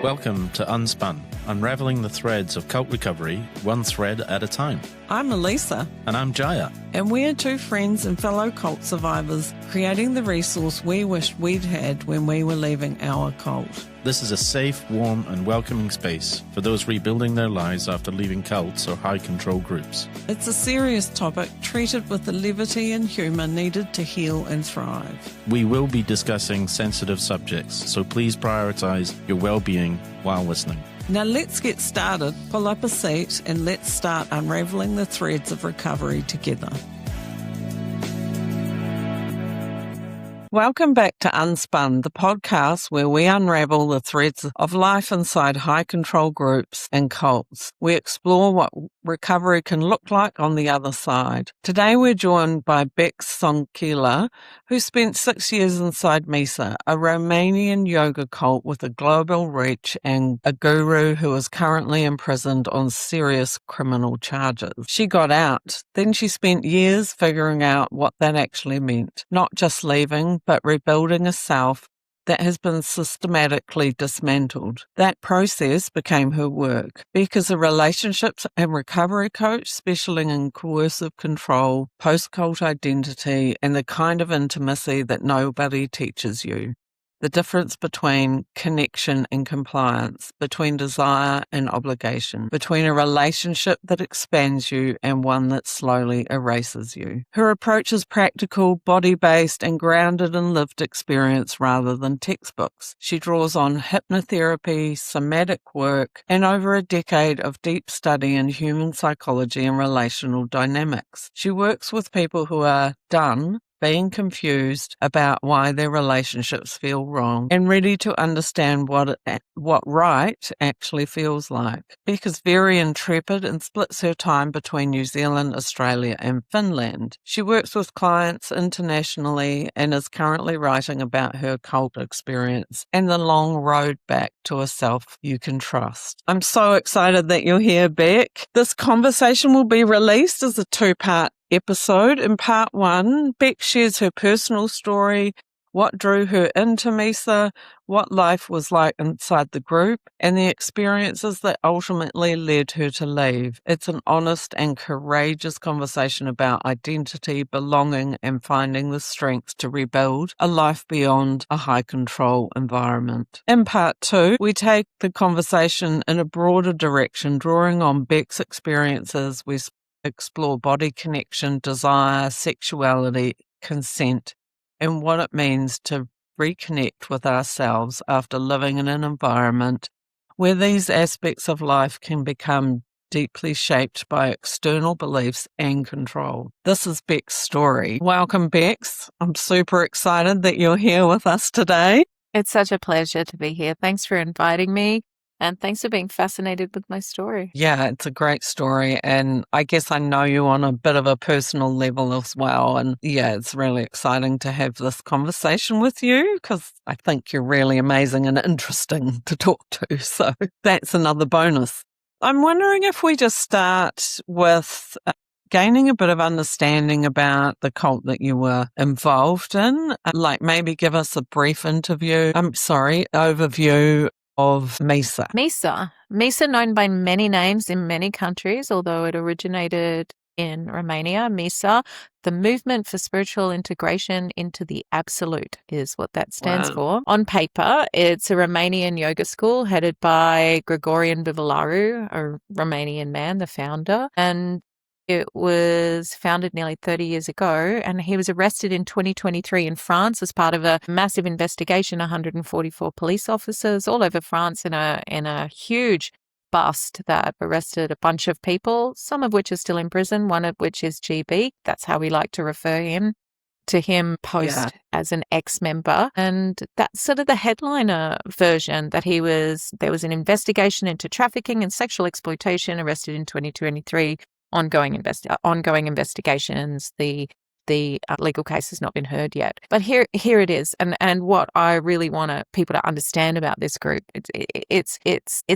Welcome to Unspun, unraveling the threads of cult recovery, one thread at a time. I'm Elisa. And I'm Jaya. And we're two friends and fellow cult survivors creating the resource we wished we'd had when we were leaving our cult. This is a safe, warm and welcoming space for those rebuilding their lives after leaving cults or high control groups. It's a serious topic treated with the levity and humour needed to heal and thrive. We will be discussing sensitive subjects, so please prioritise your well-being while listening. Now let's get started, pull up a seat and let's start unravelling the threads of recovery together. Welcome back to Unspun, the podcast where we unravel the threads of life inside high control groups and cults. We explore what recovery can look like on the other side. Today we're joined by Bec Sonkkila, who spent 6 years inside Misa, a Romanian yoga cult with a global reach and a guru who is currently imprisoned on serious criminal charges. She got out, then she spent years figuring out what that actually meant, not just leaving, but rebuilding a self that has been systematically dismantled. That process became her work. Bec is a relationships and recovery coach specializing in coercive control, post-cult identity, and the kind of intimacy that nobody teaches you. The difference between connection and compliance, between desire and obligation, between a relationship that expands you and one that slowly erases you. Her approach is practical, body-based, and grounded in lived experience rather than textbooks. She draws on hypnotherapy, somatic work, and over a decade of deep study in human psychology and relational dynamics. She works with people who are done being confused about why their relationships feel wrong and ready to understand what right actually feels like. Bec is very intrepid and splits her time between New Zealand, Australia and Finland. She works with clients internationally and is currently writing about her cult experience and the long road back to a self you can trust. I'm so excited that you're here, Bec. This conversation will be released as a two-part episode. In part one, Bec shares her personal story, what drew her into Misa, what life was like inside the group, and the experiences that ultimately led her to leave. It's an honest and courageous conversation about identity, belonging, and finding the strength to rebuild a life beyond a high control environment. In part two, we take the conversation in a broader direction, drawing on Bec's experiences. We explore body connection, desire, sexuality, consent, and what it means to reconnect with ourselves after living in an environment where these aspects of life can become deeply shaped by external beliefs and control. This is Bec's story. Welcome, Bec. I'm super excited that you're here with us today. It's such a pleasure to be here. Thanks for inviting me. And thanks for being fascinated with my story. Yeah, it's a great story. And I guess I know you on a bit of a personal level as well. And yeah, it's really exciting to have this conversation with you because I think you're really amazing and interesting to talk to. So that's another bonus. I'm wondering if we just start with gaining a bit of understanding about the cult that you were involved in. Like maybe give us a brief overview of Misa. Misa, known by many names in many countries, although it originated in Romania. Misa, the movement for spiritual integration into the absolute, is what that stands for. On paper, it's a Romanian yoga school headed by Gregorian Vivalaru, a Romanian man, the founder, and it was founded nearly 30 years ago, and he was arrested in 2023 in France as part of a massive investigation. 144 police officers all over France in a huge bust that arrested a bunch of people, some of which are still in prison, one of which is GB. That's how we like to refer to him post as an ex-member. And that's sort of the headliner version, that there was an investigation into trafficking and sexual exploitation, arrested in 2023. Ongoing investigations. The legal case has not been heard yet. But here it is. And what I really want people to understand about this group, it's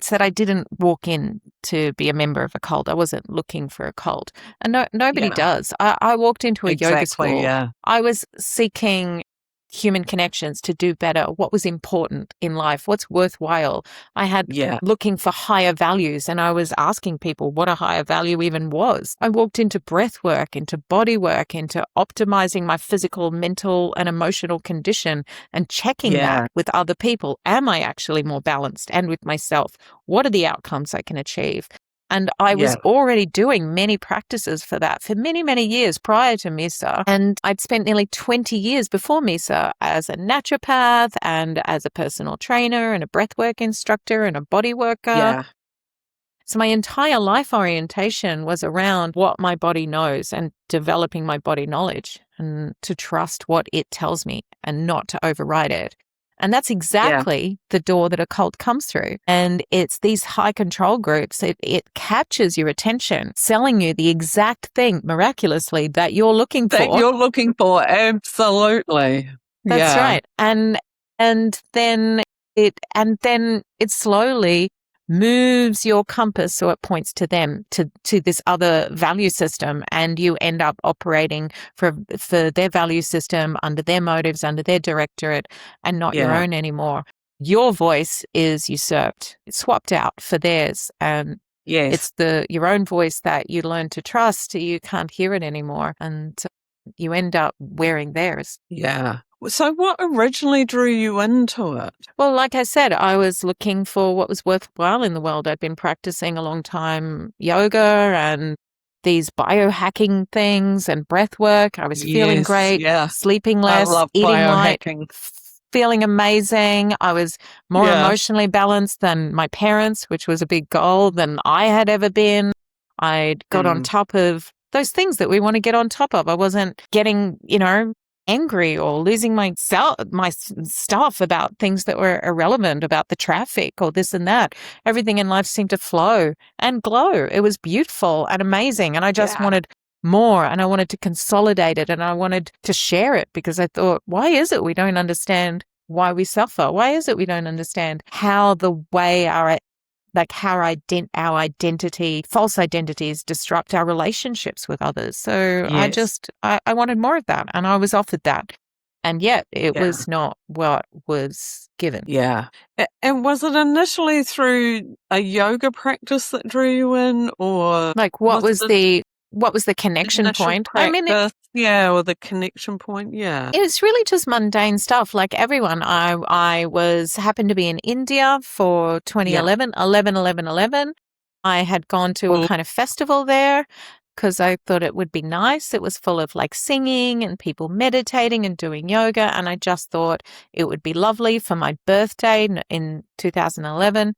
that I didn't walk in to be a member of a cult. I wasn't looking for a cult. And nobody does. I walked into a yoga school. Yeah. I was seeking human connections, to do better, what was important in life, what's worthwhile. I had looking for higher values, and I was asking people what a higher value even was. I walked into breath work, into body work, into optimizing my physical, mental, and emotional condition and checking that with other people. Am I actually more balanced? And with myself, what are the outcomes I can achieve? And I was already doing many practices for that for many, many years prior to MISA. And I'd spent nearly 20 years before MISA as a naturopath and as a personal trainer and a breathwork instructor and a body worker. Yeah. So my entire life orientation was around what my body knows and developing my body knowledge and to trust what it tells me and not to override it. And that's exactly the door that a cult comes through. And it's these high control groups. It captures your attention, selling you the exact thing miraculously that you're looking for. That you're looking for, absolutely. That's right. And then it slowly moves your compass so it points to them, to this other value system, and you end up operating for their value system, under their motives, under their directorate, and not your own anymore. Your voice is usurped. It's swapped out for theirs, and it's your own voice that you learn to trust. You can't hear it anymore, and you end up wearing theirs. Yeah. So what originally drew you into it? Well, like I said, I was looking for what was worthwhile in the world. I'd been practicing a long time yoga and these biohacking things and breath work. I was feeling great, sleeping less, eating right, feeling amazing. I was more emotionally balanced than my parents, which was a big goal, than I had ever been. I'd got on top of those things that we want to get on top of. I wasn't getting, angry or losing my stuff about things that were irrelevant, about the traffic or this and that. Everything in life seemed to flow and glow. It was beautiful and amazing. And I just wanted more, and I wanted to consolidate it, and I wanted to share it, because I thought, why is it we don't understand why we suffer? Why is it we don't understand how the way our identity, false identities, disrupt our relationships with others? So I wanted more of that, and I was offered that. And yet it was not what was given. Yeah. And was it initially through a yoga practice that drew you in, or what was the connection point? Or the connection point. Yeah. It's really just mundane stuff. Like everyone, I happened to be in India for 2011, 11. I had gone to a kind of festival there because I thought it would be nice. It was full of singing and people meditating and doing yoga. And I just thought it would be lovely for my birthday in 2011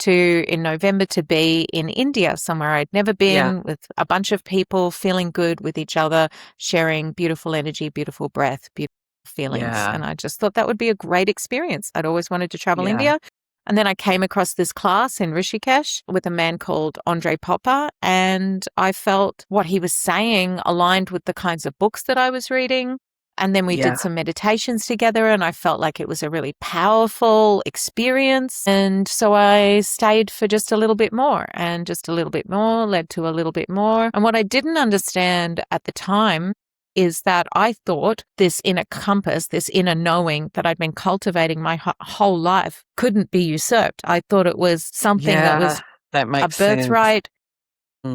in November to be in India, somewhere I'd never been, with a bunch of people feeling good with each other, sharing beautiful energy, beautiful breath, beautiful feelings. And I just thought that would be a great experience. I'd always wanted to travel India. And then I came across this class in Rishikesh with a man called Andre Popper, and I felt what he was saying aligned with the kinds of books that I was reading. And then we did some meditations together, and I felt like it was a really powerful experience. And so I stayed for just a little bit more, and just a little bit more led to a little bit more. And what I didn't understand at the time is that I thought this inner compass, this inner knowing that I'd been cultivating my whole life, couldn't be usurped. I thought it was something that was a birthright.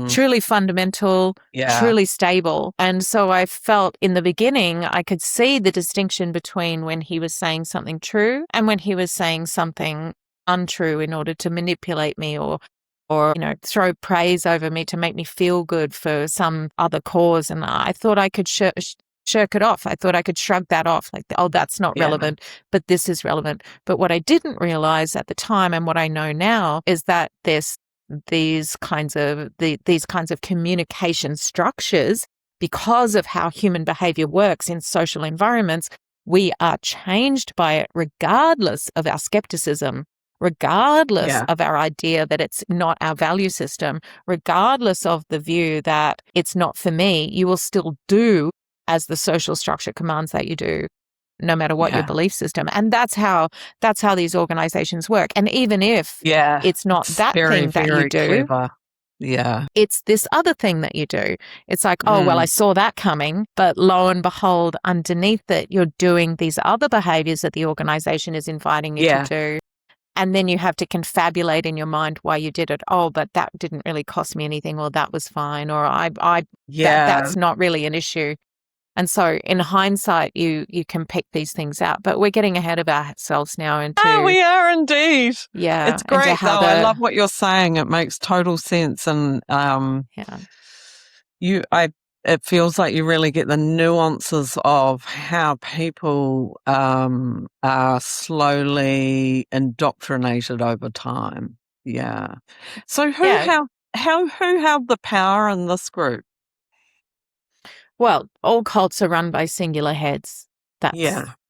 Truly fundamental, truly stable. And so I felt in the beginning, I could see the distinction between when he was saying something true and when he was saying something untrue in order to manipulate me or throw praise over me to make me feel good for some other cause. And I thought I could shirk it off. I thought I could shrug that off, that's not relevant, but this is relevant. But what I didn't realize at the time, and what I know now, is that these kinds of communication structures, because of how human behavior works in social environments, we are changed by it regardless of our skepticism, regardless of our idea that it's not our value system, regardless of the view that it's not for me. You will still do as the social structure commands that you do, no matter what your belief system. And that's how these organizations work. And even if it's not that thing that you do, clever. Yeah. It's this other thing that you do. It's like, oh, well, I saw that coming, but lo and behold, underneath it, you're doing these other behaviors that the organization is inviting you to do. And then you have to confabulate in your mind why you did it. Oh, but that didn't really cost me anything, or that was fine, or that's not really an issue. And so in hindsight, you can pick these things out. But we're getting ahead of ourselves now into... we are indeed. Yeah. It's great, though. I love what you're saying. It makes total sense. And it feels like you really get the nuances of how people are slowly indoctrinated over time. Yeah. So who held the power in this group? Well, all cults are run by singular heads. That's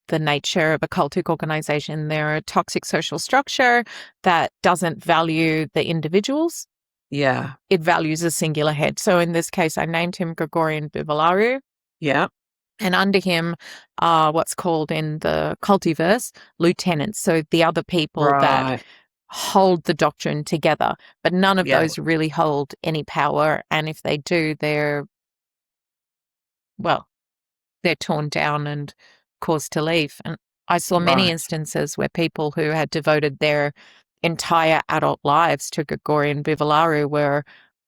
the nature of a cultic organization. They're a toxic social structure that doesn't value the individuals. Yeah. It values a singular head. So in this case, I named him Gregorian Bivalaru. Yeah. And under him are what's called in the cultiverse lieutenants. So the other people that hold the doctrine together. But none of those really hold any power. And if they do, they're torn down and caused to leave. And I saw many instances where people who had devoted their entire adult lives to Gregorian Bivalaru were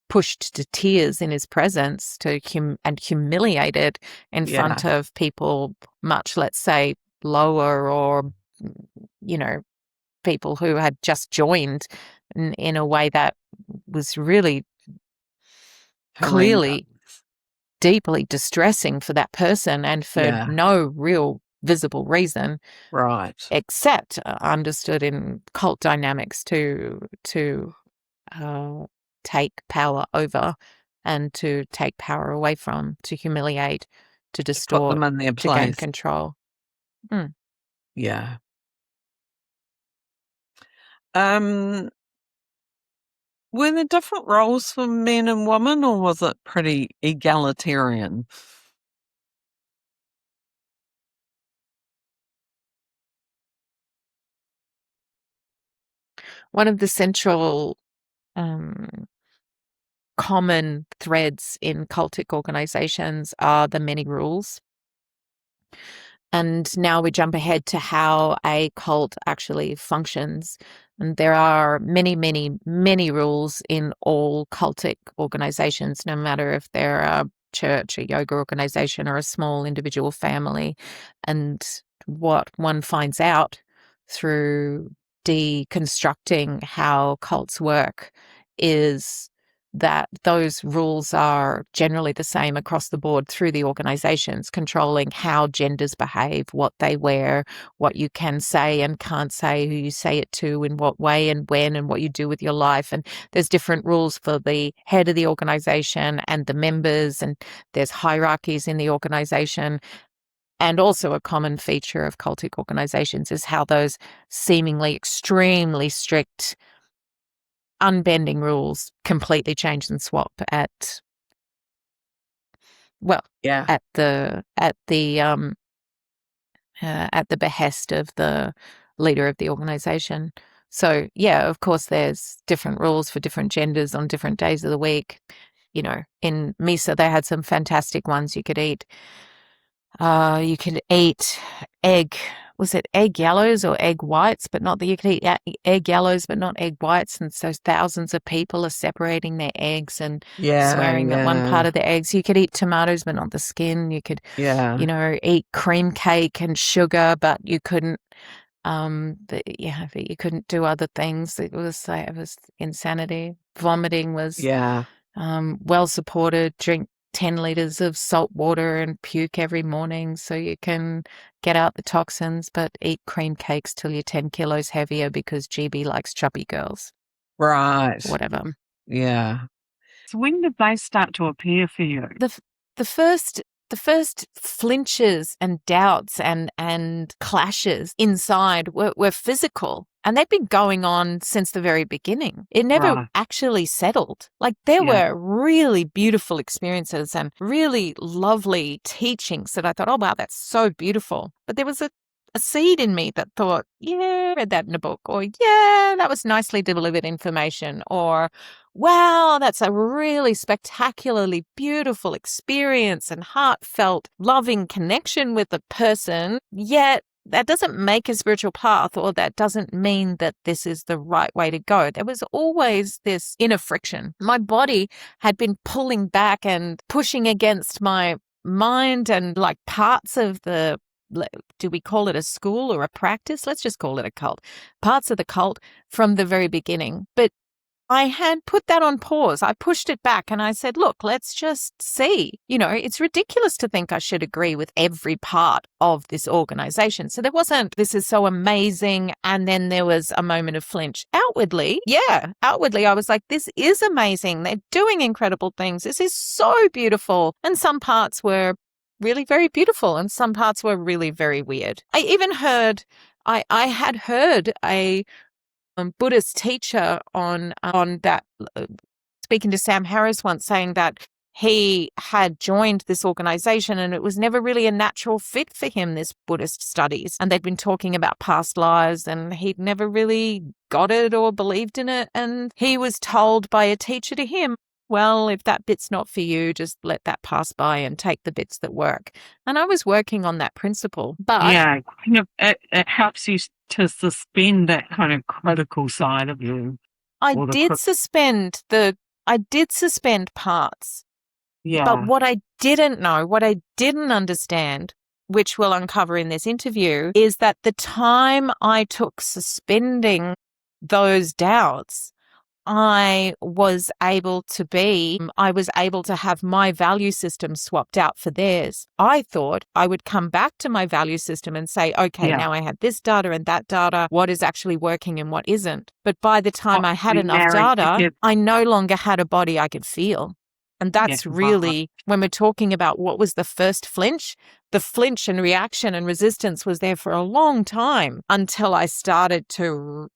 pushed to tears in his presence and humiliated in front of people much, let's say, lower, or, people who had just joined in a way that was really clearly deeply distressing for that person, and for no real visible reason, except understood in cult dynamics to take power over and to take power away from, to humiliate, to distort, put them in their to gain control. Yeah. Were there different roles for men and women, or was it pretty egalitarian? One of the central common threads in cultic organizations are the many rules. And now we jump ahead to how a cult actually functions. And there are many, many, many rules in all cultic organizations, no matter if they're a church, a yoga organization, or a small individual family. And what one finds out through deconstructing how cults work is that those rules are generally the same across the board through the organizations, controlling how genders behave, what they wear, what you can say and can't say, who you say it to, in what way and when, and what you do with your life. And there's different rules for the head of the organization and the members, and there's hierarchies in the organization. And also a common feature of cultic organizations is how those seemingly extremely strict, unbending rules completely change and swap at the behest of the leader of the organization. So of course there's different rules for different genders on different days of the week. In Misa they had some fantastic ones. You could eat egg. Was it egg yellows or egg whites? But not that you could eat egg yellows, but not egg whites. And so thousands of people are separating their eggs and swearing that one part of the eggs. You could eat tomatoes, but not the skin. You could, eat cream cake and sugar, but you couldn't. But you couldn't do other things. It was insanity. Vomiting was well supported. Drink 10 liters of salt water and puke every morning so you can get out the toxins, but eat cream cakes till you're 10 kilos heavier because GB likes chubby girls. Right. Whatever. Yeah. So when did they start to appear for you? The first flinches and doubts and clashes inside were physical. And they've been going on since the very beginning. It never actually settled. Like there were really beautiful experiences and really lovely teachings that I thought, oh, wow, that's so beautiful. But there was a seed in me that thought, I read that in a book, or that was nicely delivered information, or wow, that's a really spectacularly beautiful experience and heartfelt, loving connection with a person. Yet that doesn't make a spiritual path, or that doesn't mean that this is the right way to go. There was always this inner friction. My body had been pulling back and pushing against my mind, and like parts of the, do we call it a school or a practice? Let's just call it a cult. Parts of the cult from the very beginning. But I had put that on pause. I pushed it back and I said, look, let's just see. It's ridiculous to think I should agree with every part of this organization. So there wasn't, this is so amazing. And then there was a moment of flinch. Outwardly, I was like, this is amazing. They're doing incredible things. This is so beautiful. And some parts were really very beautiful and some parts were really very weird. I even heard, I had heard a Buddhist teacher on that, speaking to Sam Harris once, saying that he had joined this organization and it was never really a natural fit for him, this Buddhist studies. And they'd been talking about past lives and he'd never really got it or believed in it. And he was told by a teacher to him, well, if that bit's not for you, just let that pass by and take the bits that work. And I was working on that principle. But yeah, it helps you to suspend that kind of critical side of you. I did suspend parts. Yeah. But what I didn't know, what I didn't understand, which we'll uncover in this interview, is that the time I took suspending those doubts, I was able to have my value system swapped out for theirs. I thought I would come back to my value system and say, okay, now I have this data and that data, what is actually working and what isn't. But by the time I had enough data, I no longer had a body I could feel. And that's really, when we're talking about what was the first flinch, the flinch and reaction and resistance was there for a long time until I started to,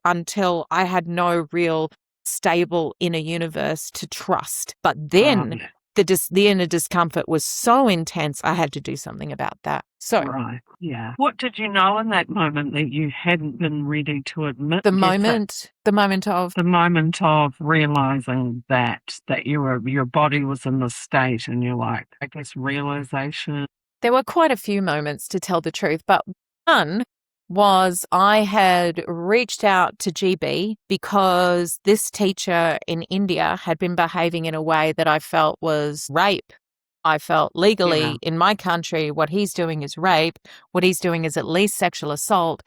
until I had no real stable inner universe to trust. But then the inner discomfort was so intense, I had to do something about that. So, right, yeah. What did you know in that moment that you hadn't been ready to admit? The moment of realizing that your body was in the state, and you're like, I guess, realization. There were quite a few moments, to tell the truth, but one was I had reached out to GB because this teacher in India had been behaving in a way that I felt was rape. I felt legally in my country, what he's doing is rape. What he's doing is at least sexual assault.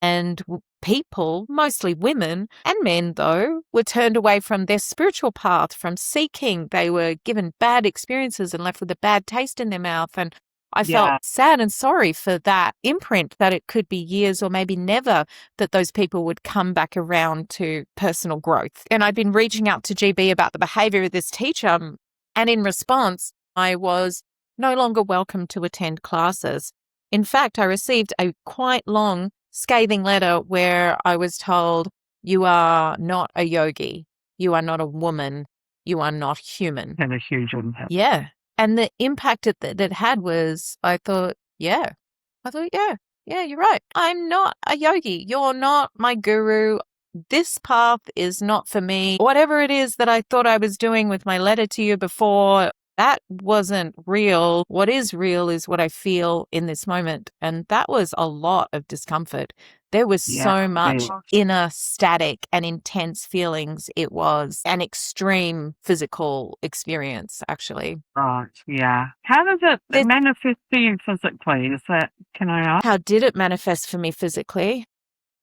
And people, mostly women and men though, were turned away from their spiritual path, from seeking. They were given bad experiences and left with a bad taste in their mouth. And I felt sad and sorry for that imprint, that it could be years or maybe never that those people would come back around to personal growth. And I'd been reaching out to GB about the behavior of this teacher. And in response, I was no longer welcome to attend classes. In fact, I received a quite long, scathing letter where I was told, you are not a yogi. You are not a woman. You are not human. And a huge impact. Yeah. And the impact that it had was, I thought, yeah, you're right. I'm not a yogi. You're not my guru. This path is not for me. Whatever it is that I thought I was doing with my letter to you before, that wasn't real. What is real is what I feel in this moment. And that was a lot of discomfort. There was so much inner static and intense feelings. It was an extreme physical experience, actually. Right, yeah. How does it manifest for you physically? Can I ask? How did it manifest for me physically?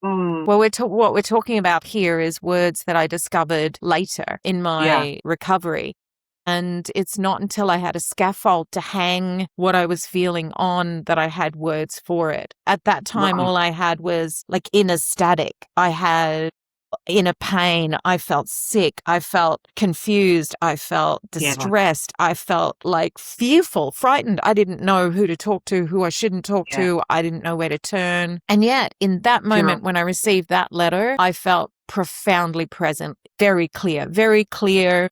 Well, what we're talking about here is words that I discovered later in my recovery. And it's not until I had a scaffold to hang what I was feeling on that I had words for it. At that time, all I had was like inner static. I had inner pain. I felt sick. I felt confused. I felt distressed. I felt like fearful, frightened. I didn't know who to talk to, who I shouldn't talk to. I didn't know where to turn. And yet in that moment when I received that letter, I felt profoundly present, very clear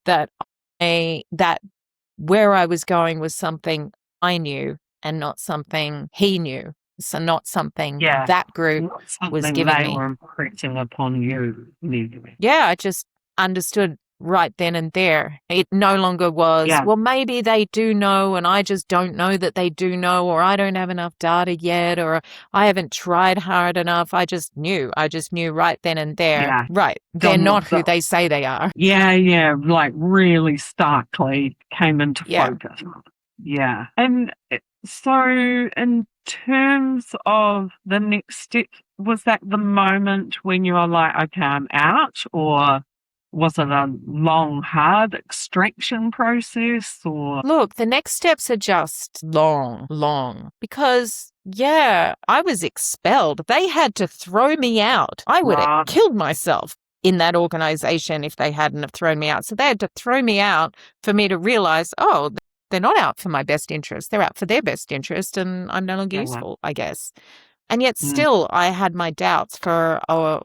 that where I was going was something I knew and not something he knew. So not something that group was giving me. They were impressing upon you. Yeah, I just understood right then and there. It no longer was, Yeah. well, maybe they do know and I just don't know that they do know, or I don't have enough data yet, or I haven't tried hard enough. I just knew right then and there. Yeah. Right. They're not who they say they are. Yeah, like really starkly came into Yeah. focus. Yeah. And so in terms of the next step, was that the moment when you were like, okay, I'm out, or was it a long, hard extraction process? Or Look, the next steps are just long, because I was expelled. They had to throw me out. I would have killed myself in that organization if they hadn't have thrown me out. So they had to throw me out for me to realize, oh, they're not out for my best interest. They're out for their best interest, and I'm no longer useful, I guess. And yet still, I had my doubts for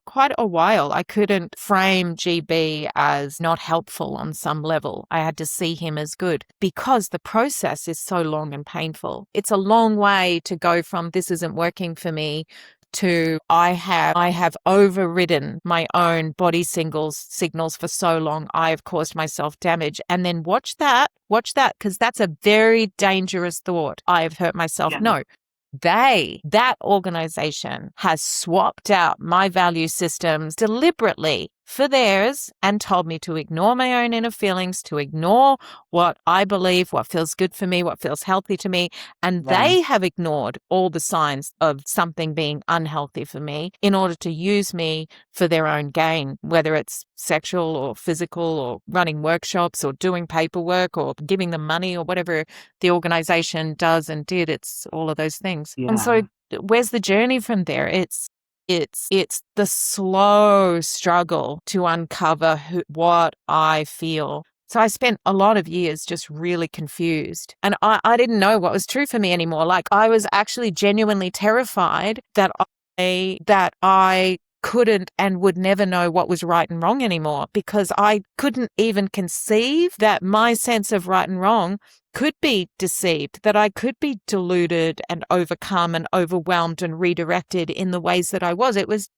quite a while. I couldn't frame GB as not helpful on some level. I had to see him as good because the process is so long and painful. It's a long way to go from this isn't working for me to I have overridden my own body signals for so long. I have caused myself damage. And then watch that, because that's a very dangerous thought. I have hurt myself. Yeah. No. That organization has swapped out my value systems deliberately for theirs and told me to ignore my own inner feelings, to ignore what I believe, what feels good for me, what feels healthy to me. And they have ignored all the signs of something being unhealthy for me in order to use me for their own gain, whether it's sexual or physical or running workshops or doing paperwork or giving them money or whatever the organization does and did. It's all of those things. Yeah. And so where's the journey from there? It's the slow struggle to uncover what I feel. So I spent a lot of years just really confused, and I didn't know what was true for me anymore. Like, I was actually genuinely terrified that I couldn't and would never know what was right and wrong anymore, because I couldn't even conceive that my sense of right and wrong could be deceived, that I could be deluded and overcome and overwhelmed and redirected in the ways that I was. It was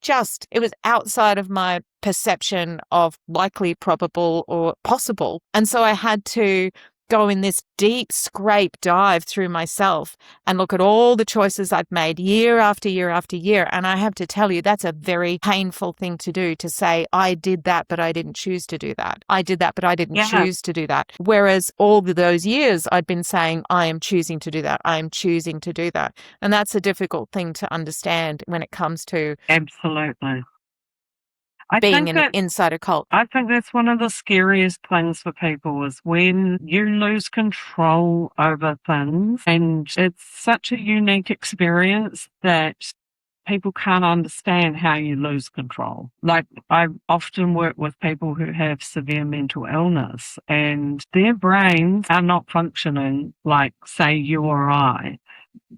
outside of my perception of likely, probable, or possible. And so I had to go in this deep scrape dive through myself and look at all the choices I've made year after year after year. And I have to tell you, that's a very painful thing to do, to say, I did that, but I didn't choose to do that. I did that, but I didn't choose to do that. Whereas all of those years I'd been saying, I am choosing to do that. I am choosing to do that. And that's a difficult thing to understand when it comes to absolutely being inside a cult. I think that's one of the scariest things for people, is when you lose control over things. And it's such a unique experience that people can't understand how you lose control. Like, I often work with people who have severe mental illness and their brains are not functioning like, say, you or I.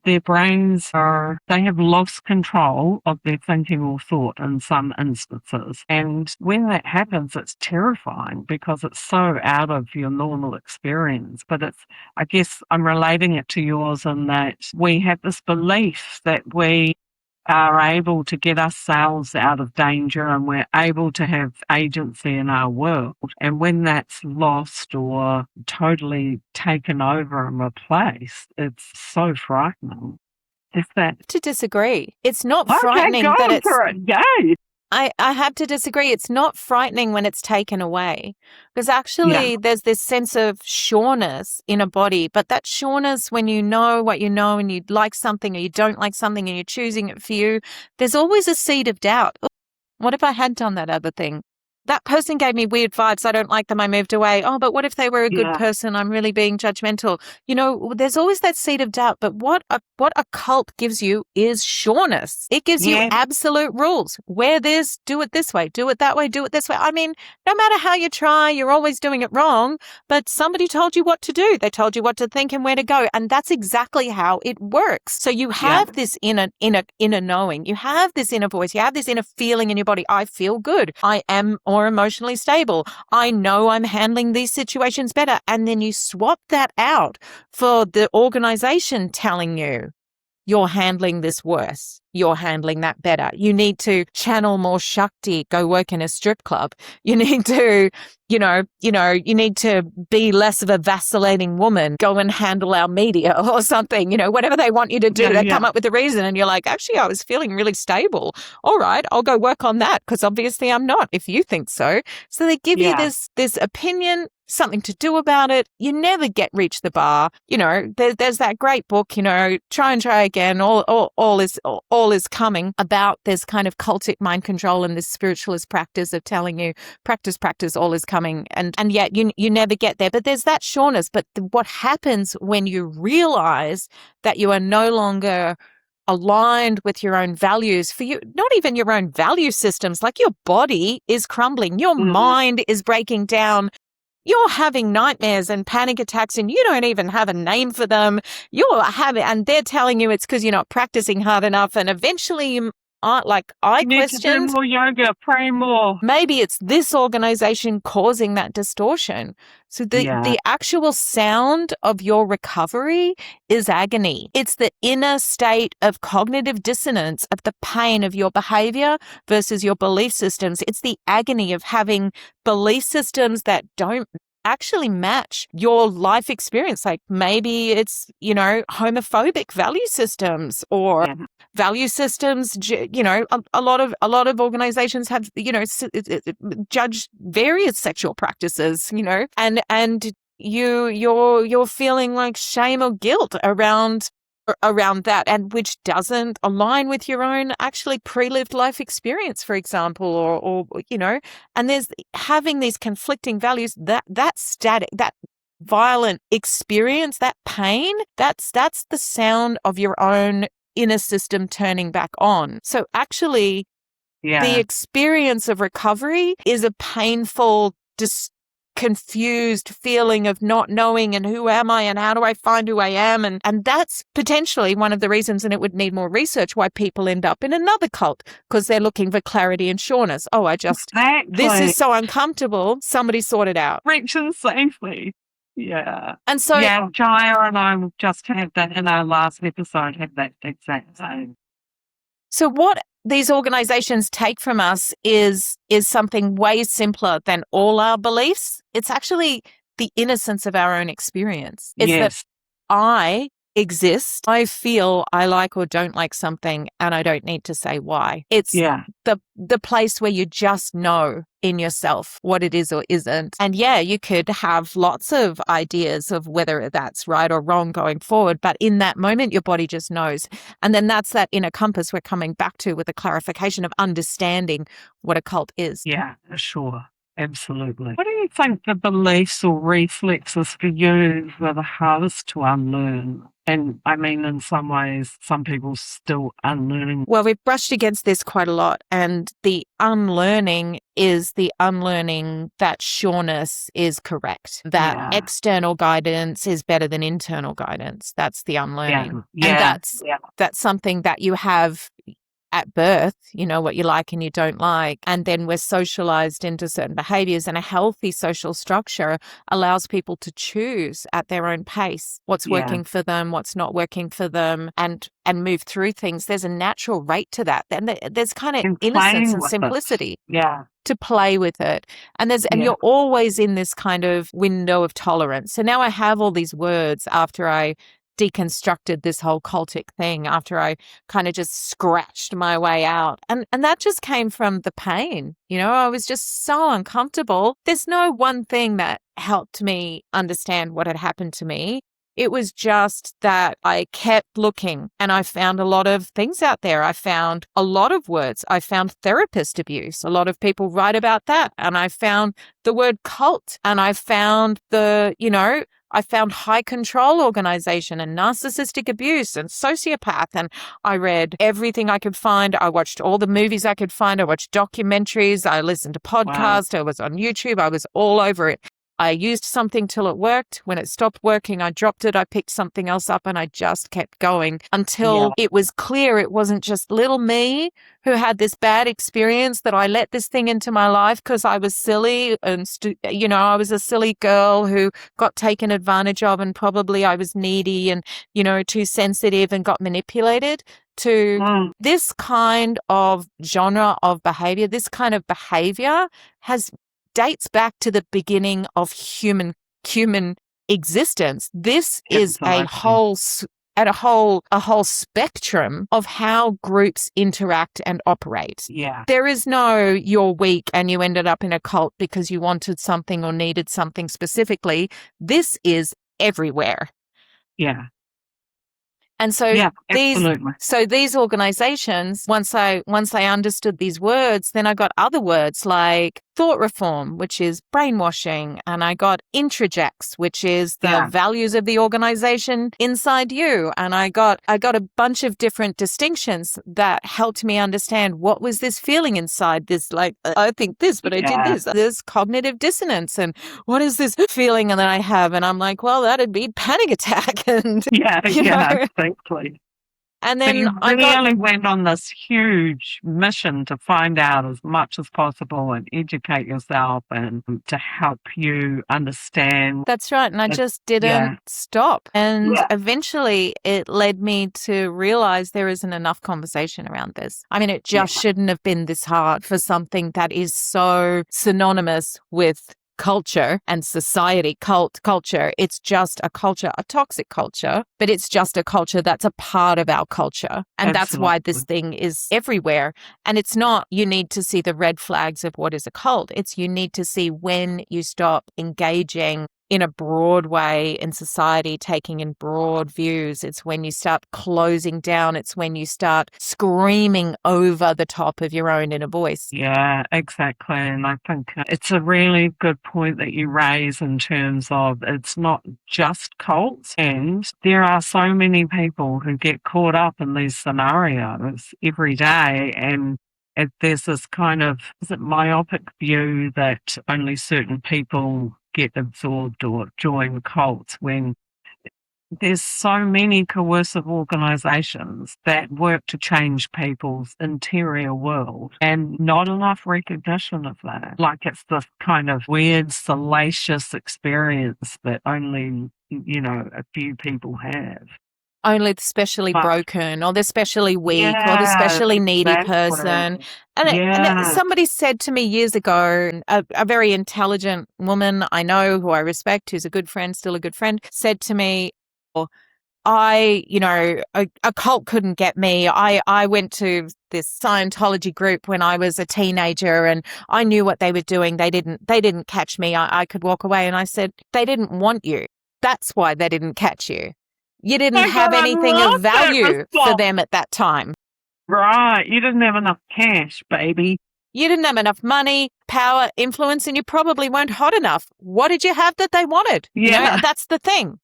Their brains they have lost control of their thinking or thought in some instances. And when that happens, it's terrifying because it's so out of your normal experience. But I guess I'm relating it to yours in that we have this belief that we are able to get ourselves out of danger and we're able to have agency in our world. And when that's lost or totally taken over and replaced, it's so frightening. Is that... To disagree. It's not frightening that it's... for it. Yay! I have to disagree. It's not frightening when it's taken away, because actually there's this sense of sureness in a body, but that sureness, when you know what you know and you like something or you don't like something and you're choosing it for you, there's always a seed of doubt. What if I had done that other thing? That person gave me weird vibes. I don't like them. I moved away. Oh, but what if they were a good person? I'm really being judgmental. You know, there's always that seed of doubt. But what a cult gives you is sureness. It gives you absolute rules. Wear this, do it this way, do it that way, do it this way. I mean, no matter how you try, you're always doing it wrong. But somebody told you what to do. They told you what to think and where to go. And that's exactly how it works. So you have this inner knowing. You have this inner voice. You have this inner feeling in your body. I feel good. I am more emotionally stable. I know I'm handling these situations better. And then you swap that out for the organization telling you you're handling this worse. You're handling that better. You need to channel more Shakti, go work in a strip club. You need to, you need to be less of a vacillating woman, go and handle our media or something, whatever they want you to do. They come up with a reason and you're like, actually, I was feeling really stable. All right, I'll go work on that because obviously I'm not, if you think so. So they give you this opinion, something to do about it. You never reach the bar. There's that great book, Try and Try Again. All is coming about this kind of cultic mind control and this spiritualist practice of telling you practice, all is coming. And yet you never get there. But there's that sureness. But what happens when you realize that you are no longer aligned with your own values, for you, not even your own value systems, like your body is crumbling, your mind is breaking down. You're having nightmares and panic attacks and you don't even have a name for them. And they're telling you it's because you're not practicing hard enough. And eventually you aren't like, I questioned. Need to do more yoga, pray more. Maybe it's this organization causing that distortion. So the actual sound of your recovery is agony. It's the inner state of cognitive dissonance of the pain of your behavior versus your belief systems. It's the agony of having belief systems that don't actually match your life experience. Like maybe it's, homophobic value systems or value systems, a lot of organizations have, judge various sexual practices, and you're feeling like shame or guilt around that, and which doesn't align with your own actually pre-lived life experience, for example, or and there's having these conflicting values, that static, that violent experience, that pain, that's the sound of your own inner system turning back on. So actually the experience of recovery is a painful, confused feeling of not knowing and who am I and how do I find who I am, and that's potentially one of the reasons, and it would need more research, why people end up in another cult, because they're looking for clarity and sureness. This is so uncomfortable, somebody sort it out. Reaction safely. Yeah. And so Jaya and I just had that in our last episode, had that exact same. So what these organizations take from us is something way simpler than all our beliefs. It's actually the innocence of our own experience. It's that I exist, I feel I like or don't like something, and I don't need to say why. It's the place where you just know in yourself what it is or isn't. And you could have lots of ideas of whether that's right or wrong going forward, but in that moment, your body just knows. And then that's that inner compass we're coming back to with a clarification of understanding what a cult is. Yeah, sure. Absolutely. What do you think the beliefs or reflexes for you were the hardest to unlearn? And I mean, in some ways, some people still unlearning. Well, we've brushed against this quite a lot. And the unlearning is the unlearning that sureness is correct, that external guidance is better than internal guidance. That's the unlearning. And that's something that you have at birth, what you like and you don't like. And then we're socialized into certain behaviors, and a healthy social structure allows people to choose at their own pace what's working for them, what's not working for them, and move through things. There's a natural rate to that. And there's kind of innocence and simplicity to play with it. And you're always in this kind of window of tolerance. So now I have all these words after I deconstructed this whole cultic thing, after I kind of just scratched my way out. And that just came from the pain. I was just so uncomfortable. There's no one thing that helped me understand what had happened to me. It was just that I kept looking, and I found a lot of things out there. I found a lot of words. I found therapist abuse. A lot of people write about that. And I found the word cult, and I found I found high control organization and narcissistic abuse and sociopath. And I read everything I could find. I watched all the movies I could find. I watched documentaries. I listened to podcasts. I was on YouTube. I was all over it. I used something till it worked. When it stopped working, I dropped it. I picked something else up and I just kept going until it was clear it wasn't just little me who had this bad experience, that I let this thing into my life because I was silly and, I was a silly girl who got taken advantage of, and probably I was needy and, too sensitive and got manipulated, to this kind of genre of behavior. This kind of behavior dates back to the beginning of human existence. This is a whole spectrum of how groups interact and operate. Yeah. There is no you're weak and you ended up in a cult because you wanted something or needed something specifically. This is everywhere. Yeah. And so these organizations, once I understood these words, then I got other words like thought reform, which is brainwashing, and I got introjects, which is the values of the organization inside you. And I got a bunch of different distinctions that helped me understand what was this feeling inside this, like, I think this, but I did this. There's cognitive dissonance, and what is this feeling that I have? And I'm like, well, that'd be panic attack. And exactly. And then I really went on this huge mission to find out as much as possible and educate yourself and to help you understand. That's right. And I just didn't stop. And eventually it led me to realize there isn't enough conversation around this. I mean, it just shouldn't have been this hard for something that is so synonymous with culture and society. Culture, it's just a culture, a toxic culture, but it's just a culture that's a part of our culture. And that's why this thing is everywhere. And it's not you need to see the red flags of what is a cult. It's you need to see when you stop engaging in a broad way in society, taking in broad views. It's when you start closing down. It's when you start screaming over the top of your own inner voice. Yeah, exactly. And I think it's a really good point that you raise in terms of it's not just cults. And there are so many people who get caught up in these scenarios every day. And there's this kind of myopic view that only certain people get absorbed or join cults, when there's so many coercive organizations that work to change people's interior world and not enough recognition of that. Like it's this kind of weird, salacious experience that only, a few people have. Only the specially broken or the specially weak or the specially needy person. And somebody said to me years ago, a very intelligent woman I know who I respect, who's a good friend, still a good friend, said to me, a cult couldn't get me. I went to this Scientology group when I was a teenager and I knew what they were doing. They didn't catch me. I could walk away. And I said, they didn't want you. That's why they didn't catch you. You didn't have anything of value for them at that time. Right. You didn't have enough cash, baby. You didn't have enough money, power, influence, and you probably weren't hot enough. What did you have that they wanted? Yeah. That's the thing.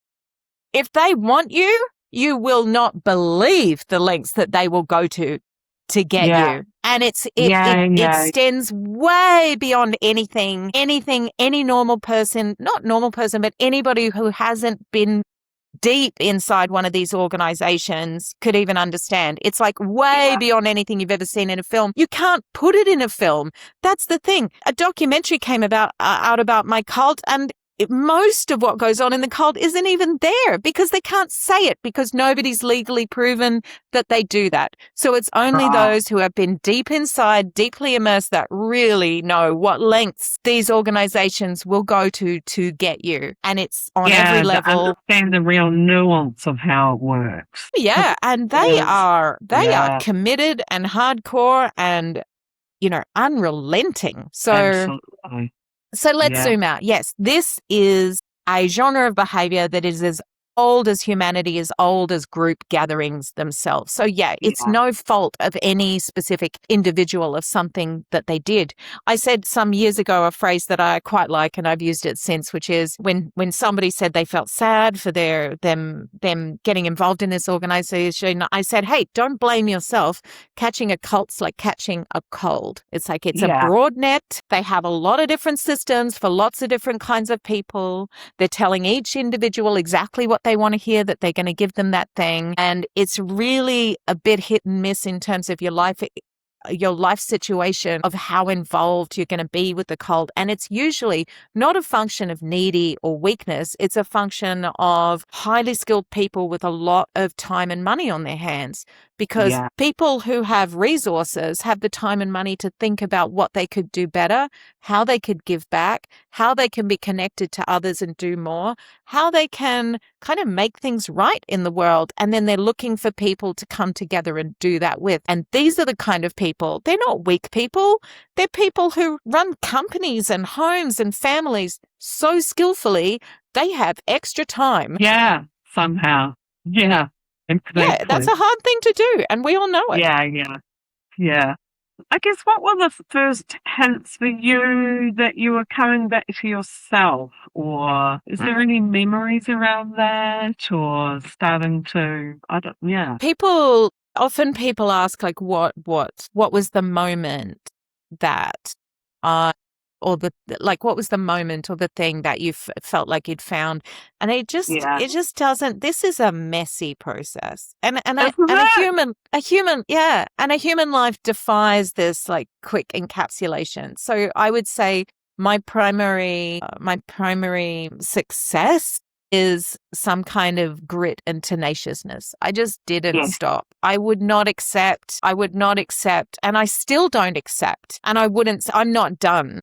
If they want you, you will not believe the lengths that they will go to get you. And it extends way beyond anything any normal person, not normal person, but anybody who hasn't been deep inside one of these organizations could even understand. It's like way beyond anything you've ever seen in a film. You can't put it in a film. That's the thing. A documentary came out about my cult, and most of what goes on in the cult isn't even there because they can't say it because nobody's legally proven that they do that. So it's only those who have been deep inside, deeply immersed, that really know what lengths these organizations will go to get you. And it's on every level. Understand the real nuance of how it works. Yeah. And they are committed and hardcore and, unrelenting. So absolutely. So let's zoom out. Yes, this is a genre of behavior that is as old as humanity, as old as group gatherings themselves. So yeah, it's no fault of any specific individual of something that they did. I said some years ago a phrase that I quite like, and I've used it since, which is when somebody said they felt sad for them getting involved in this organization, I said, hey, don't blame yourself. Catching a cult's like catching a cold. It's like it's a broad net. They have a lot of different systems for lots of different kinds of people. They're telling each individual exactly what they want to hear, that they're going to give them that thing. And it's really a bit hit and miss in terms of your life situation of how involved you're going to be with the cult. And it's usually not a function of needy or weakness. It's a function of highly skilled people with a lot of time and money on their hands, because people who have resources have the time and money to think about what they could do better, how they could give back, how they can be connected to others and do more, how they can kind of make things right in the world. And then they're looking for people to come together and do that with. And these are the kind of people, they're not weak people. They're people who run companies and homes and families so skillfully, they have extra time. Yeah, somehow. Yeah. Yeah, that's a hard thing to do, and we all know it. Yeah. I guess what were the first hints for you that you were coming back to yourself, or is there any memories around that, or starting to, People ask like, what was the moment that what was the moment or the thing that you felt like you'd found? And it just doesn't. This is a messy process, and a human life defies this like quick encapsulation. So I would say my primary success is some kind of grit and tenaciousness. I just didn't stop. I would not accept, and I still don't accept, and I'm not done.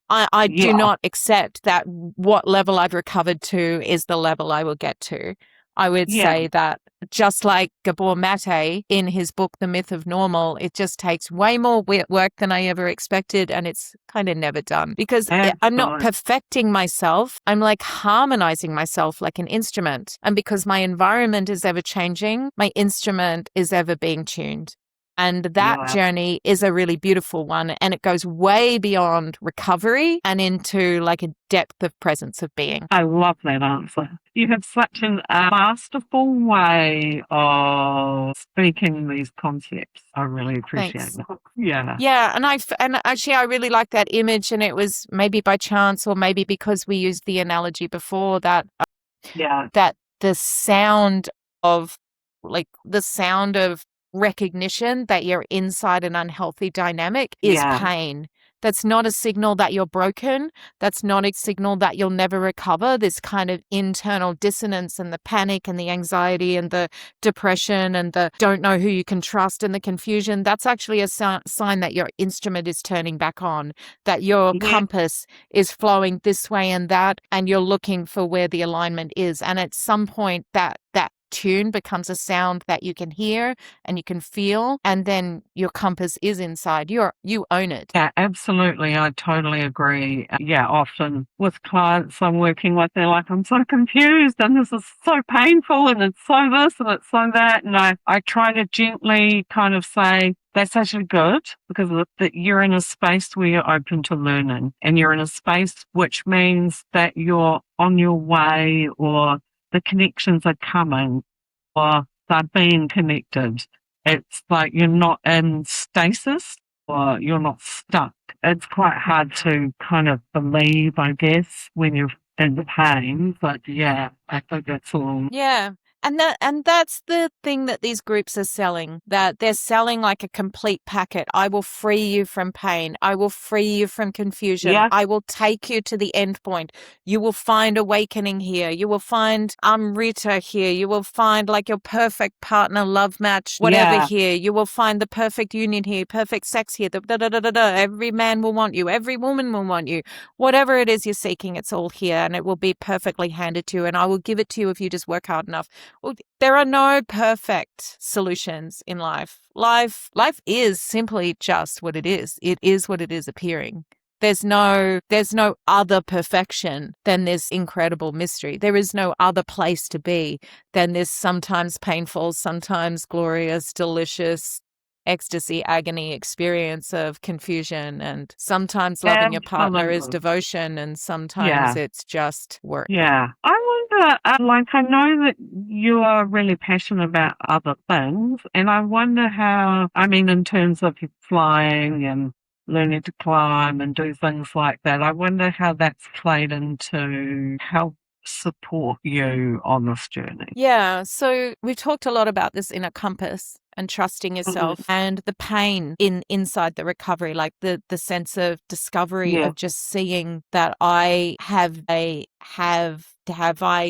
I do not accept that what level I've recovered to is the level I will get to. I would say that just like Gabor Mate in his book, The Myth of Normal, it just takes way more work than I ever expected, and it's kind of never done because I'm not perfecting myself. I'm like harmonizing myself like an instrument. And because my environment is ever changing, my instrument is ever being tuned. And that journey is a really beautiful one. And it goes way beyond recovery and into like a depth of presence of being. I love that answer. You have such a masterful way of speaking these concepts. I really appreciate it. Yeah. Yeah. And actually, I really like that image. And it was maybe by chance or maybe because we used the analogy before that, that the sound of recognition that you're inside an unhealthy dynamic is pain. That's not a signal that you're broken. That's not a signal that you'll never recover. This kind of internal dissonance and the panic and the anxiety and the depression and the don't know who you can trust and the confusion, that's actually a sign that your instrument is turning back on, that your compass is flowing this way and that, and you're looking for where the alignment is. And at some point that tune becomes a sound that you can hear and you can feel, and then your compass is inside. You own it. Yeah, absolutely. I totally agree. Often with clients I'm working with, they're like, I'm so confused and this is so painful and it's so this and it's so that. And I try to gently kind of say, that's actually good because that you're in a space where you're open to learning, and you're in a space which means that you're on your way, or the connections are coming, or they're being connected. It's like you're not in stasis, or you're not stuck. It's quite hard to kind of believe, I guess, when you're in the pain. But I think that's all. Yeah. And that's the thing that these groups are selling, that they're selling like a complete packet. I will free you from pain. I will free you from confusion. I will take you to the endpoint. You will find awakening here. You will find Amrita here. You will find like your perfect partner, love match, whatever here. You will find the perfect union here, perfect sex here. Every man will want you. Every woman will want you. Whatever it is you're seeking, it's all here, and it will be perfectly handed to you. And I will give it to you if you just work hard enough. Well, there are no perfect solutions in life. Life is simply just what it is. It is what it is appearing. there's no other perfection than this incredible mystery. There is no other place to be than this sometimes painful, sometimes glorious, delicious ecstasy, agony experience of confusion. And sometimes loving your partner is Absolutely. devotion, and sometimes Yeah. it's just work. Yeah. I wonder, I know that you are really passionate about other things, and I wonder how, in terms of your flying and learning to climb and do things like that, I wonder how that's played into help support you on this journey. Yeah. So we've talked a lot about this inner compass and trusting yourself and the pain inside the recovery, like the sense of discovery of just seeing that have I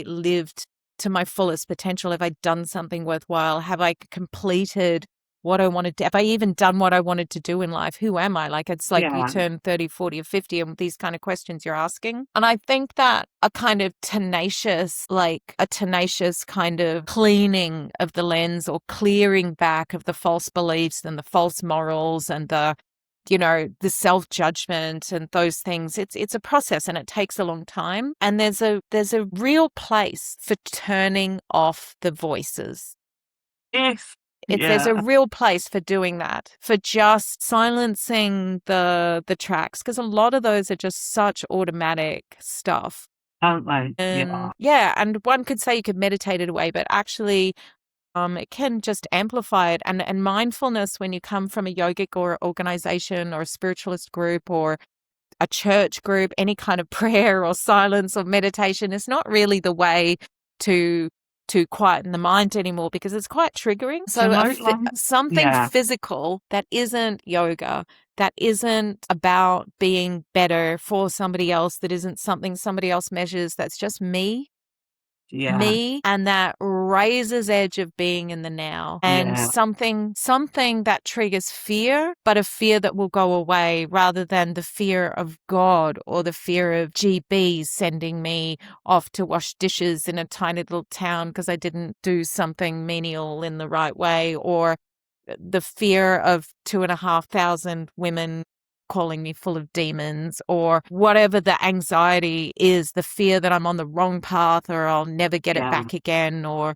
lived to my fullest potential? Have I done something worthwhile? Have I completed what I wanted to? Have I even done what I wanted to do in life? Who am I? Like, it's like you turn 30, 40 or 50 and these kind of questions you're asking. And I think that a tenacious kind of cleaning of the lens or clearing back of the false beliefs and the false morals and the self-judgment and those things, it's a process and it takes a long time. And there's a real place for turning off the voices. Yes. There's a real place for doing that, for just silencing the tracks, because a lot of those are just such automatic stuff. Aren't they? And and one could say you could meditate it away, but actually it can just amplify it. And mindfulness, when you come from a yogic or organization or a spiritualist group or a church group, any kind of prayer or silence or meditation is not really the way to quieten the mind anymore, because it's quite triggering. So something physical that isn't yoga, that isn't about being better for somebody else, that isn't something somebody else measures, that's just me, and that raises edge of being in the now, and something that triggers fear, but a fear that will go away, rather than the fear of God or the fear of GBs sending me off to wash dishes in a tiny little town because I didn't do something menial in the right way, or the fear of 2,500 women calling me full of demons, or whatever the anxiety is, the fear that I'm on the wrong path or I'll never get it back again, or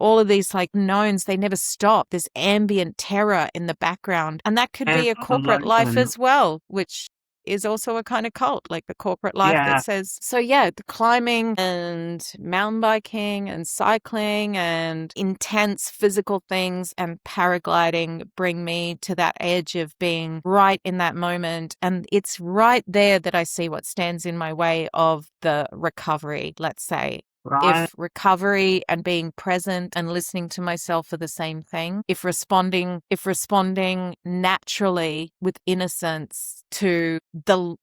all of these like knowns, they never stop. There's ambient terror in the background, and that could be a corporate life as well, which is also a kind of cult, like the corporate life that says, the climbing and mountain biking and cycling and intense physical things and paragliding bring me to that edge of being right in that moment. And it's right there that I see what stands in my way of the recovery, let's say. Right. If recovery and being present and listening to myself are the same thing, if responding naturally with innocence to the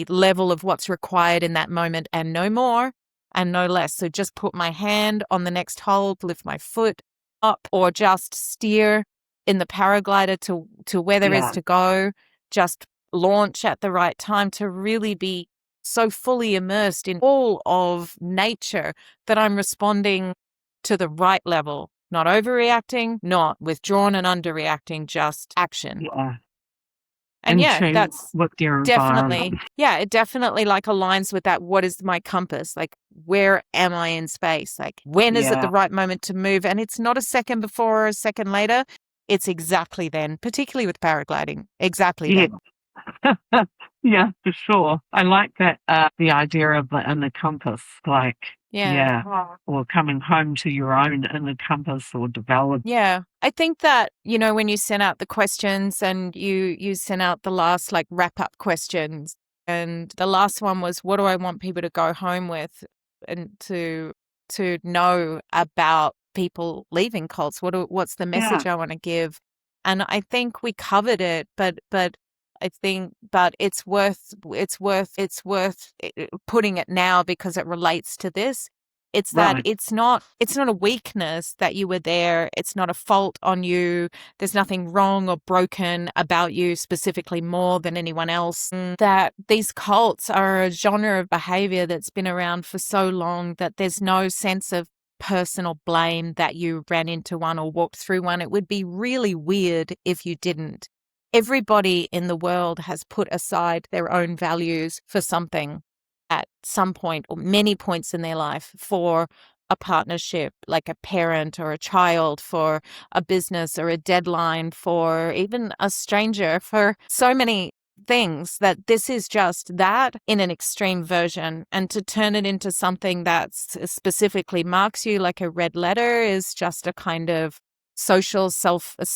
level of what's required in that moment, and no more and no less. So just put my hand on the next hold, lift my foot up, or just steer in the paraglider to where there is to go, just launch at the right time, to really be so fully immersed in all of nature that I'm responding to the right level, not overreacting, not withdrawn and underreacting, just action. And that's with your definitely, it definitely like aligns with that. What is my compass? Like, where am I in space? Like, when is it the right moment to move? And it's not a second before or a second later. It's exactly then, particularly with paragliding. Exactly then. Yeah, for sure. I like that, the idea of the inner compass, like, or coming home to your own inner compass, or develop. Yeah. I think that, when you sent out the questions and you sent out the last like wrap up questions, and the last one was, what do I want people to go home with and to know about people leaving cults? What's the message I want to give? And I think we covered it, but it's worth putting it now because it relates to this. It's that it's not a weakness that you were there. It's not a fault on you. There's nothing wrong or broken about you specifically more than anyone else. That these cults are a genre of behavior that's been around for so long that there's no sense of personal blame that you ran into one or walked through one. It would be really weird if you didn't. everybody in the world has put aside their own values for something at some point or many points in their life, for a partnership, like a parent or a child, for a business or a deadline, for even a stranger, for so many things, that this is just that in an extreme version. And to turn it into something that specifically marks you, like a red letter, is just a kind of socialized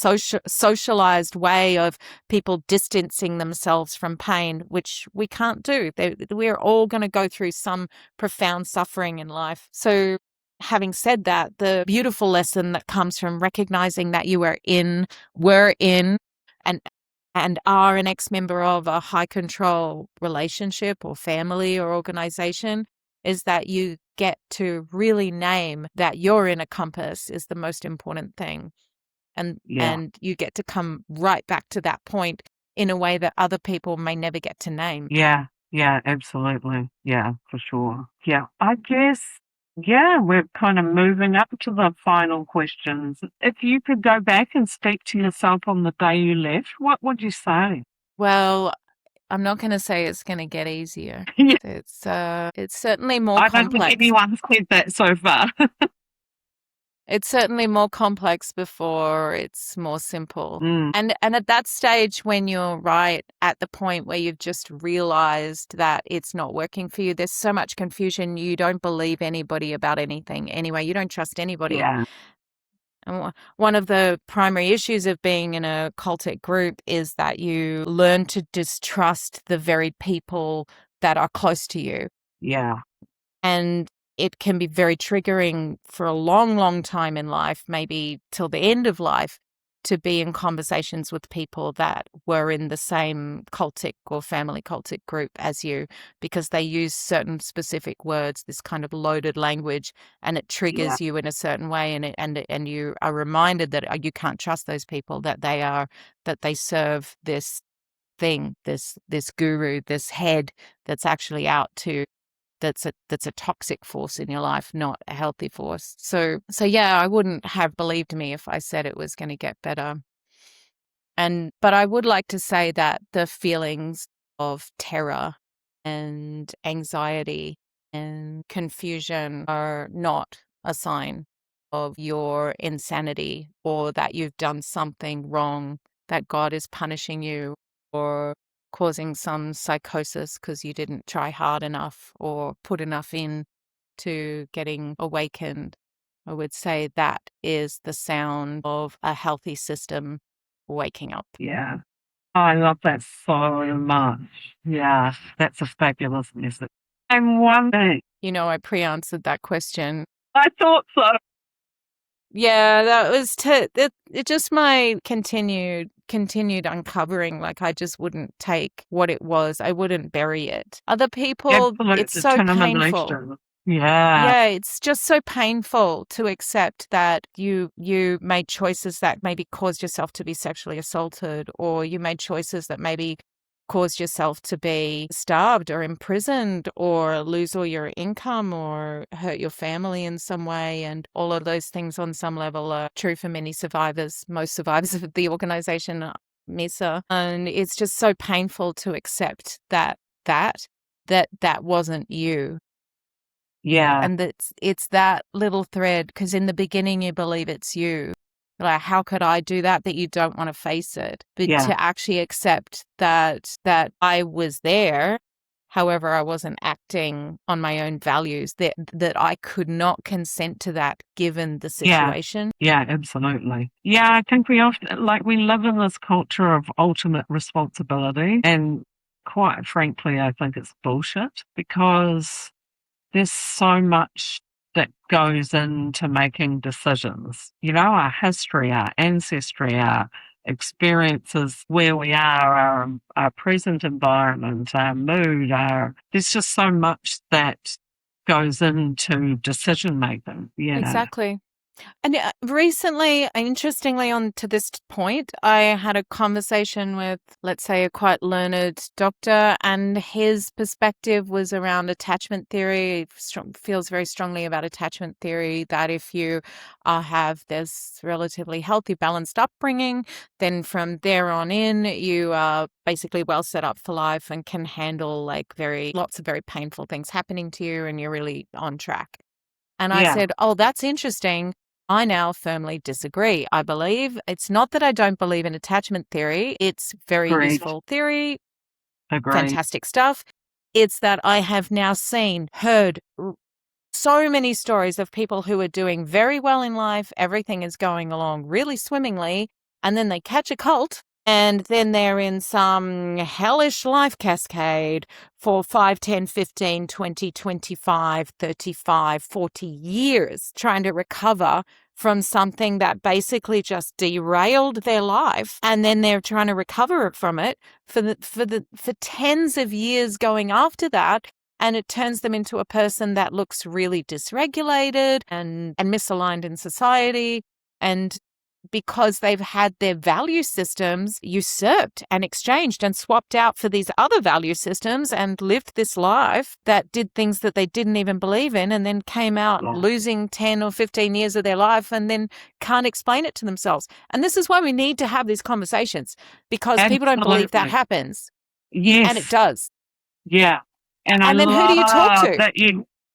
way of people distancing themselves from pain, which we can't do. We're all going to go through some profound suffering in life. So having said that, the beautiful lesson that comes from recognizing that you were in, and are an ex-member of a high control relationship or family or organization is that you get to really name that you're in a compass is the most important thing. And you get to come right back to that point in a way that other people may never get to name. Yeah, absolutely. Yeah, for sure. Yeah, I guess, we're kind of moving up to the final questions. If you could go back and speak to yourself on the day you left, what would you say? Well, I'm not going to say it's going to get easier. Yeah. It's certainly more I don't complex. think anyone's said that so far. It's certainly more complex before it's more simple. Mm. And at that stage, when you're right at the point where you've just realized that it's not working for you, there's so much confusion. You don't believe anybody about anything anyway. You don't trust anybody. Yeah. And one of the primary issues of being in a cultic group is that you learn to distrust the very people that are close to you. Yeah. And it can be very triggering for a long, long time in life, maybe till the end of life, to be in conversations with people that were in the same cultic or family cultic group as you, because they use certain specific words, this kind of loaded language, and it triggers you in a certain way, and you are reminded that you can't trust those people, that they serve this thing, this guru, this head that's actually out to that's a toxic force in your life, not a healthy force. So yeah, I wouldn't have believed me if I said it was going to get better. But I would like to say that the feelings of terror and anxiety and confusion are not a sign of your insanity or that you've done something wrong, that God is punishing you or causing some psychosis because you didn't try hard enough or put enough in to getting awakened. I would say that is the sound of a healthy system waking up. Yeah. I love that so much. Yeah, that's a fabulous message. And one thing. I pre-answered that question. I thought so. Yeah, that was it just my continued uncovering. Like, I just wouldn't take what it was. I wouldn't bury it. Other people, it's so painful. Yeah, it's just so painful to accept that you made choices that maybe caused yourself to be sexually assaulted, or you made choices that maybe caused yourself to be starved or imprisoned or lose all your income or hurt your family in some way. And all of those things on some level are true for many survivors, most survivors of the organization MISA. And it's just so painful to accept that wasn't you. Yeah. And it's that little thread, because in the beginning you believe it's you. Like, how could I do that? That you don't want to face it. But to actually accept that I was there, however, I wasn't acting on my own values, that I could not consent to that given the situation. Yeah, absolutely. Yeah, I think we often, we live in this culture of ultimate responsibility. And quite frankly, I think it's bullshit, because there's so much that goes into making decisions. Our history, our ancestry, our experiences, where we are, our present environment, our mood, there's just so much that goes into decision making. Exactly. And recently, interestingly, on to this point, I had a conversation with, let's say, a quite learned doctor, and his perspective was around attachment theory. He feels very strongly about attachment theory, that if you have this relatively healthy, balanced upbringing, then from there on in, you are basically well set up for life and can handle like lots of very painful things happening to you, and you're really on track. And I said, oh, that's interesting. I now firmly disagree. I believe it's not that I don't believe in attachment theory. It's very useful theory, fantastic stuff. It's that I have now heard so many stories of people who are doing very well in life. Everything is going along really swimmingly. And then they catch a cult. And then they're in some hellish life cascade for 5, 10, 15, 20, 25, 35, 40 years trying to recover from something that basically just derailed their life. And then they're trying to recover from it for tens of years going after that. And it turns them into a person that looks really dysregulated and misaligned in society. And because they've had their value systems usurped and exchanged and swapped out for these other value systems and lived this life that did things that they didn't even believe in, and then came out losing 10 or 15 years of their life and then can't explain it to themselves. And this is why we need to have these conversations, because people don't believe that happens. Yes. And it does. Yeah. And then who do you talk to?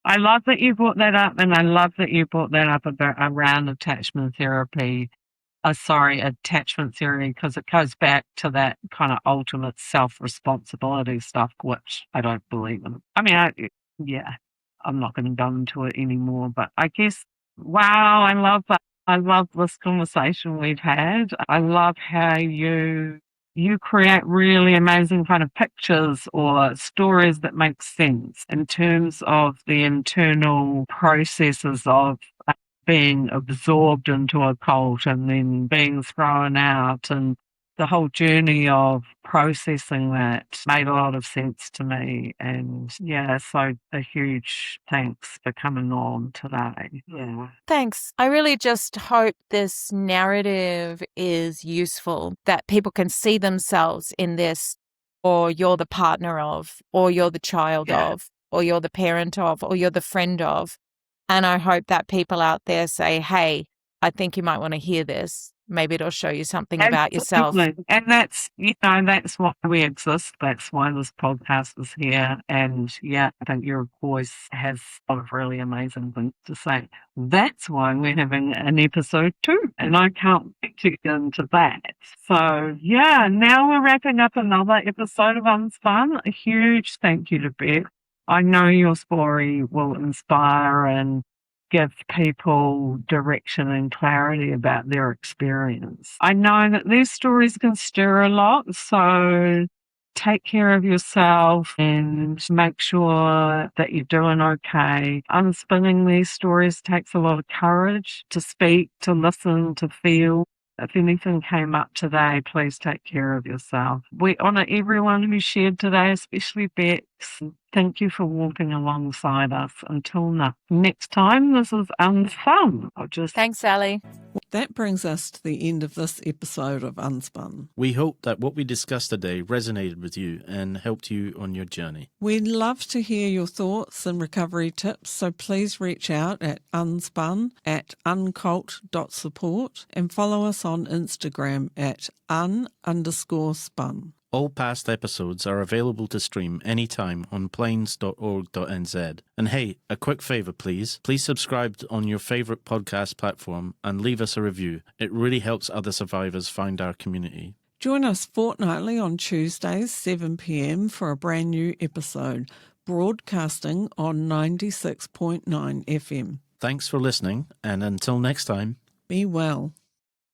I love that you brought that up, and I love that you brought that up around attachment therapy. Attachment theory, because it goes back to that kind of ultimate self-responsibility stuff, which I don't believe in. I mean, I'm not going to go into it anymore, but I guess, wow, I love that. I love this conversation we've had. I love how you create really amazing kind of pictures or stories that make sense in terms of the internal processes of being absorbed into a cult and then being thrown out, and the whole journey of processing that made a lot of sense to me. And so a huge thanks for coming on today. Yeah. Thanks. I really just hope this narrative is useful, that people can see themselves in this, or you're the partner of, or you're the child of, or you're the parent of, or you're the friend of. And I hope that people out there say, hey, I think you might want to hear this. Maybe it'll show you something about yourself. And that's why we exist. That's why this podcast is here. And I think your voice has a lot of really amazing things to say. That's why we're having an episode 2. And I can't wait to get into that. So now we're wrapping up another episode of Unspun. A huge thank you to Bec. I know your story will inspire and give people direction and clarity about their experience. I know that these stories can stir a lot, so take care of yourself and make sure that you're doing okay. Unspinning these stories takes a lot of courage to speak, to listen, to feel. If anything came up today, please take care of yourself. We honour everyone who shared today, especially Bec. Thank you for walking alongside us. Until next time, this is Unspun. Thanks, Sally. That brings us to the end of this episode of Unspun. We hope that what we discussed today resonated with you and helped you on your journey. We'd love to hear your thoughts and recovery tips, so please reach out at unspun@uncult.support and follow us on Instagram at un_spun. All past episodes are available to stream anytime on plains.org.nz. And hey, a quick favour please. Please subscribe on your favourite podcast platform and leave us a review. It really helps other survivors find our community. Join us fortnightly on Tuesdays, 7 p.m. for a brand new episode, broadcasting on 96.9 FM. Thanks for listening, and until next time, be well.